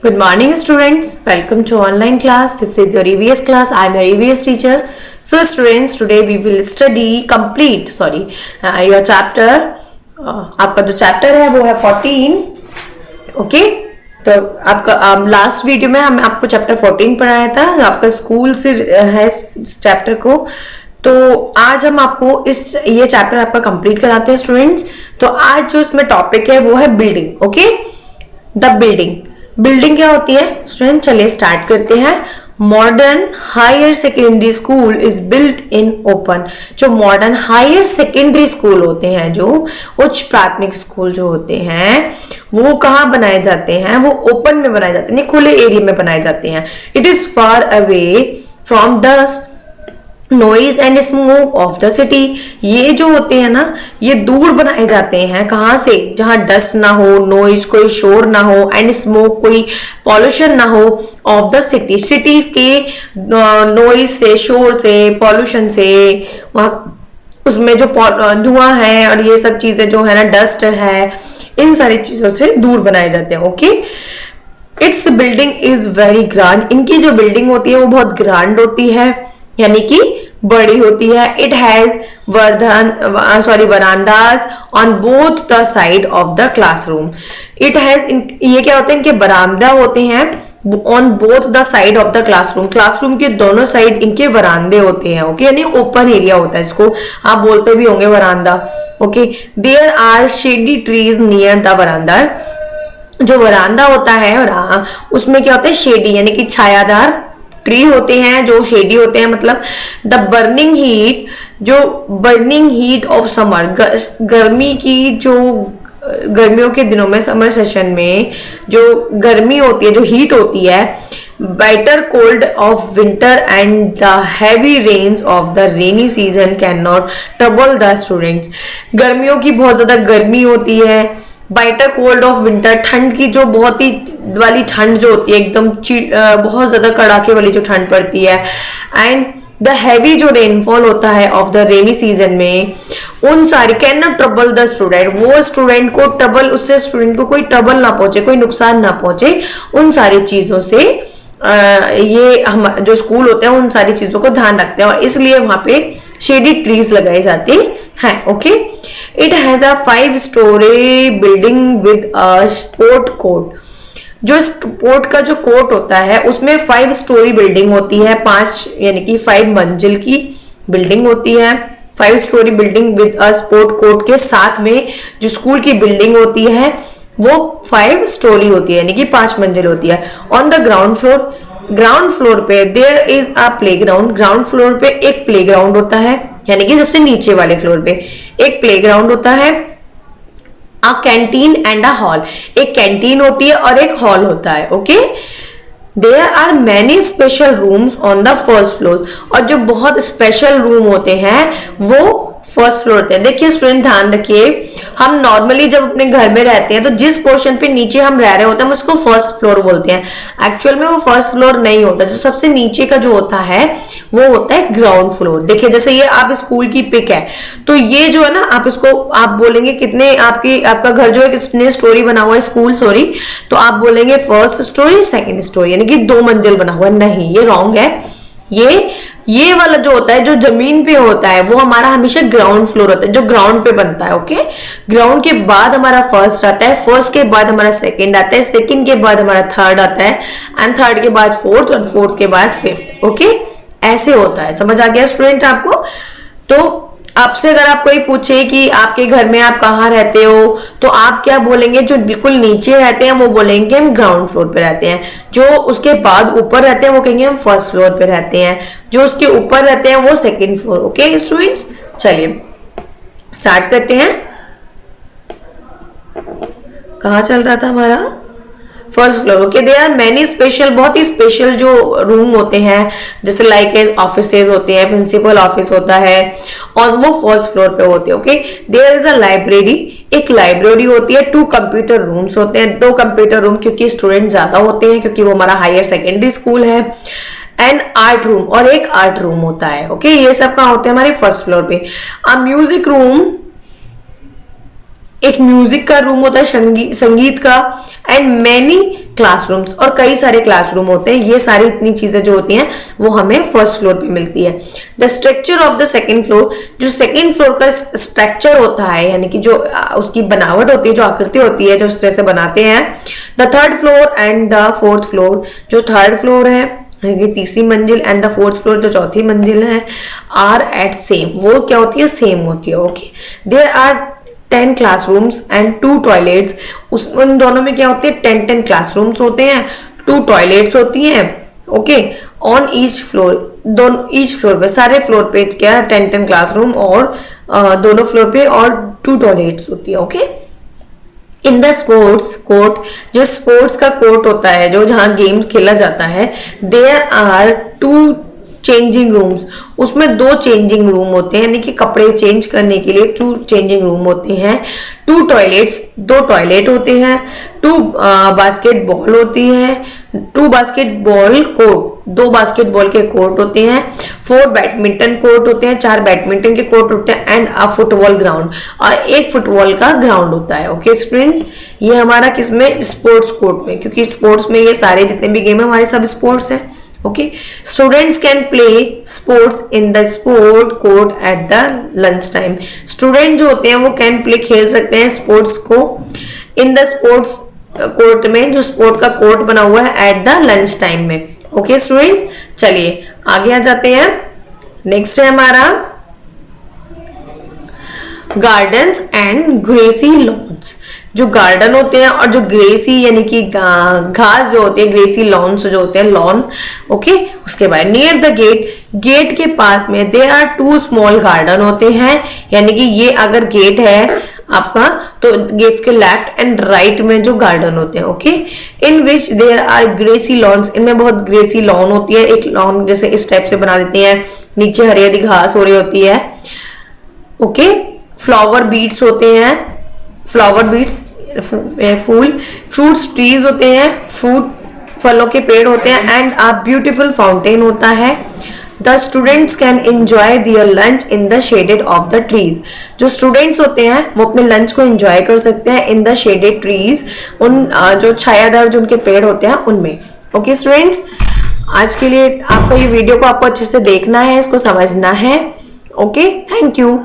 Good morning, students. Welcome to online class. This is your EVS class. I am your EVS teacher. So, students, today we will study your chapter. आपका जो chapter है वो है 14. Okay, तो आपका last video में हम आपको चैप्टर 14 पढ़ाया था. आपका स्कूल से है चैप्टर को. तो आज हम आपको ये चैप्टर आपका कंप्लीट कराते हैं स्टूडेंट्स. तो आज जो इसमें टॉपिक है वो है बिल्डिंग. ओके, द बिल्डिंग क्या होती है स्टूडेंट? चलिए स्टार्ट करते हैं. Modern higher secondary school is built in open. जो मॉडर्न हायर सेकेंडरी स्कूल होते हैं, जो उच्च प्राथमिक स्कूल जो होते हैं, वो कहाँ बनाए जाते हैं? वो ओपन में बनाए जाते हैं, खुले एरिया में बनाए जाते हैं. It is far away from dust, noise and smoke of the city. ये जो होते हैं ना, ये दूर बनाए जाते हैं. कहाँ से? जहां डस्ट ना हो, नॉइज कोई शोर ना हो, एंड स्मोक कोई पॉल्यूशन ना हो ऑफ द सिटी. सिटीज के नॉइज से, शोर से, पॉल्यूशन से, वहाँ उसमें जो धुआं है और ये सब चीजें जो है ना, डस्ट है, इन सारी चीजों से दूर बनाए जाते हैं. Okay, it's building is very grand. इनकी जो बिल्डिंग होती है वो बहुत ग्रांड होती है, यानी कि बड़ी होती है. It has verandas on both the side of the classroom. It has, ये क्या होते हैं? इनके बरामदा होते हैं on both the side of the classroom. Classroom के दोनों साइड इनके वरांदे होते हैं. ओके, यानी ओपन एरिया होता है, इसको आप बोलते भी होंगे veranda. Okay, there are shady trees near the verandas. जो वरांदा होता है और उसमें क्या होता है? शेडी, यानी कि छायादार ट्री होते हैं, जो शेडी होते हैं. मतलब the burning heat of summer, गर्मी की जो गर्मियों के दिनों में, समर सेशन में जो गर्मी होती है, जो हीट होती है, bitter cold of winter and the heavy rains of the rainy season cannot trouble the students. गर्मियों की बहुत ज्यादा गर्मी होती है. बाइटर कोल्ड ऑफ विंटर, ठंड की जो बहुत ही वाली ठंड जो होती है, एकदम बहुत ज्यादा कड़ाके वाली जो ठंड पड़ती है. एंड द हैवी जो रेनफॉल होता है ऑफ द रेनी सीजन में, उन सारी can not trouble the student. वो स्टूडेंट को ट्रबल, उससे स्टूडेंट को कोई ट्रबल ना पहुंचे, कोई नुकसान ना पहुंचे. उन सारी चीजों से ये हम जो स्कूल होते हैं उन सारी चीजों को ध्यान रखते हैं, और इसलिए वहां पे शेडी ट्रीज लगाए जाते हैं. Okay, it has a 5-story building with a sport court. जो स्पोर्ट का जो कोर्ट होता है उसमें 5 story बिल्डिंग होती है. 5 यानी कि 5 मंजिल की बिल्डिंग होती है. 5 story building with a sport court के साथ में जो स्कूल की बिल्डिंग होती है वो 5 story होती है, यानी कि 5 मंजिल होती है. ऑन द ग्राउंड फ्लोर पे there is a playground. Ground floor पे एक प्लेग्राउंड होता है, यानी कि सबसे नीचे वाले फ्लोर पे एक प्लेग्राउंड होता है. A canteen and a hall, एक कैंटीन होती है और एक हॉल होता है. Okay, there are many special rooms on the first floor. और जो बहुत स्पेशल रूम होते हैं वो फर्स्ट फ्लोर होते हैं. देखिए स्टूडेंट, ध्यान रखिए, हम नॉर्मली जब अपने घर में रहते हैं तो जिस पोर्शन पे नीचे हम रह रहे होते हैं हम उसको फर्स्ट फ्लोर बोलते हैं. एक्चुअल में वो फर्स्ट फ्लोर नहीं होता. जो सबसे नीचे का जो होता है वो होता है ग्राउंड फ्लोर. देखिए जैसे ये आप स्कूल की पिक है, तो ये जो है ना, आप इसको आप बोलेंगे कितने आपका घर जो है कितने स्टोरी बना हुआ है, स्कूल सॉरी, तो आप बोलेंगे फर्स्ट स्टोरी, सेकेंड स्टोरी, यानी कि 2 मंजिल बना हुआ है. नहीं, ये रॉन्ग है. ये वाला जो होता है, जो जमीन पे होता है, वो हमारा हमेशा ग्राउंड फ्लोर होता है, जो ग्राउंड पे बनता है. ओके, ग्राउंड के बाद हमारा फर्स्ट आता है, फर्स्ट के बाद हमारा सेकंड आता है, सेकंड के बाद हमारा थर्ड आता है, एंड थर्ड के बाद फोर्थ, और फोर्थ के बाद फिफ्थ. ओके, ऐसे होता है. समझ आ गया स्टूडेंट आपको? तो आपसे अगर आप कोई पूछे कि आपके घर में आप कहाँ रहते हो, तो आप क्या बोलेंगे? जो बिल्कुल नीचे रहते हैं वो बोलेंगे हम ग्राउंड फ्लोर पे रहते हैं. जो उसके बाद ऊपर रहते हैं वो कहेंगे हम फर्स्ट फ्लोर पे रहते हैं. जो उसके ऊपर रहते हैं वो सेकंड फ्लोर. ओके स्टूडेंट्स, चलिए स्टार्ट करते हैं. कहाँ चल रहा था हमारा? First floor. Okay, there are many special, बहुत ही स्पेशल जो रूम होते हैं, जैसे लाइक एज ऑफिसेज होते हैं, प्रिंसिपल ऑफिस होता है, और वो फर्स्ट फ्लोर पे होते हैं. Okay, there is a library, एक लाइब्रेरी होती है. 2 कंप्यूटर रूम्स होते हैं, 2 कंप्यूटर रूम, क्योंकि स्टूडेंट ज्यादा होते हैं, क्योंकि वो हमारा हायर सेकेंडरी स्कूल है. एंड आर्ट रूम, और एक आर्ट रूम होता है. ओके, ये सब कहाँ होते हैं? हमारे फर्स्ट फ्लोर पे. अ म्यूजिक रूम, एक म्यूजिक का रूम होता है, संगीत का. एंड मैनी क्लासरूम्स, और कई सारे क्लासरूम होते हैं। ये सारी इतनी चीजें जो होती हैं वो हमें फर्स्ट फ्लोर पे मिलती है। The structure of the second floor, जो सेकेंड फ्लोर का स्ट्रक्चर होता है, यानी कि जो उसकी बनावट होती है, जो आकृति होती है, जो इस तरह से बनाते हैं। The third floor and the fourth floor, जो थर्ड फ्लोर है, तीसरी मंजिल, एंड द फोर्थ फ्लोर, जो चौथी मंजिल है, आर एट सेम, वो क्या होती है, सेम होती है। Okay, there are 10 classrooms and 2 toilets, उन दोनों में क्या होते हैं, 10 क्लासरूम्स होते हैं, 2 टॉयलेट्स होती हैं। ओके, ऑन ईच फ्लोर, दोनों ईच फ्लोर पे, सारे फ्लोर पे क्या है, 10 क्लासरूम और दोनों फ्लोर पे और 2 टॉयलेट्स होती है। Okay, in the sports court, जो स्पोर्ट्स का कोर्ट होता है, जो जहां गेम्स खेला जाता है, देयर आर 2 चेंजिंग रूम्स, उसमें 2 चेंजिंग रूम होते हैं, यानी कि कपड़े चेंज करने के लिए 2 चेंजिंग रूम होते हैं। 2 टॉयलेट्स, 2 टॉयलेट होते हैं। 2 बास्केटबॉल होती है, 2 बास्केटबॉल कोर्ट, 2 बास्केटबॉल के कोर्ट होते हैं। 4 बैडमिंटन कोर्ट होते हैं, 4 बैडमिंटन के कोर्ट होते हैं, एंड अ फुटबॉल ग्राउंड, और 1 फुटबॉल का ग्राउंड होता है। ओके स्टूडेंट्स, ये हमारा किसमें, स्पोर्ट्स कोर्ट में, क्योंकि स्पोर्ट्स में ये सारे जितने भी गेम है हमारे सब स्पोर्ट्स है। Okay, students can play sports in the sport court at the lunch time, student जो होते हैं वो कैन प्ले, खेल सकते हैं स्पोर्ट्स को इन द स्पोर्ट्स कोर्ट में, जो स्पोर्ट का कोर्ट बना हुआ है, एट द लंच टाइम में। ओके स्टूडेंट्स, चलिए आगे आ जाते हैं। नेक्स्ट है हमारा गार्डन्स एंड ग्रेसी लॉन्स, जो गार्डन होते हैं और जो ग्रेसी यानी कि घास जो होती है, ग्रेसी लॉन्स जो होते हैं, लॉन। ओके, उसके बाद नियर द गेट, गेट के पास में देयर आर 2 स्मॉल गार्डन होते हैं, यानी कि ये अगर गेट है आपका तो गेट के लेफ्ट एंड राइट में जो गार्डन होते हैं। Okay, in which there are grassy lawns, इनमें बहुत ग्रेसी लॉन होती है, एक लॉन जैसे इस टाइप से बना देते हैं, नीचे हरी हरी घास हो रही होती है। ओके, फ्लावर बीट्स होते हैं, फ्लावर बीट्स फूल, फ्रूट्स ट्रीज होते हैं, फ्रूट फलों के पेड़ होते हैं, एंड अ ब्यूटीफुल फाउंटेन होता है। The students can enjoy their lunch in the shaded of the trees, जो स्टूडेंट्स होते हैं वो अपने लंच को एंजॉय कर सकते हैं इन द शेडेड ट्रीज, उन जो छायादार जो उनके पेड़ होते हैं उनमें। ओके स्टूडेंट्स, आज के लिए आपका ये वीडियो को आपको अच्छे से देखना है, इसको समझना है। Okay, thank you.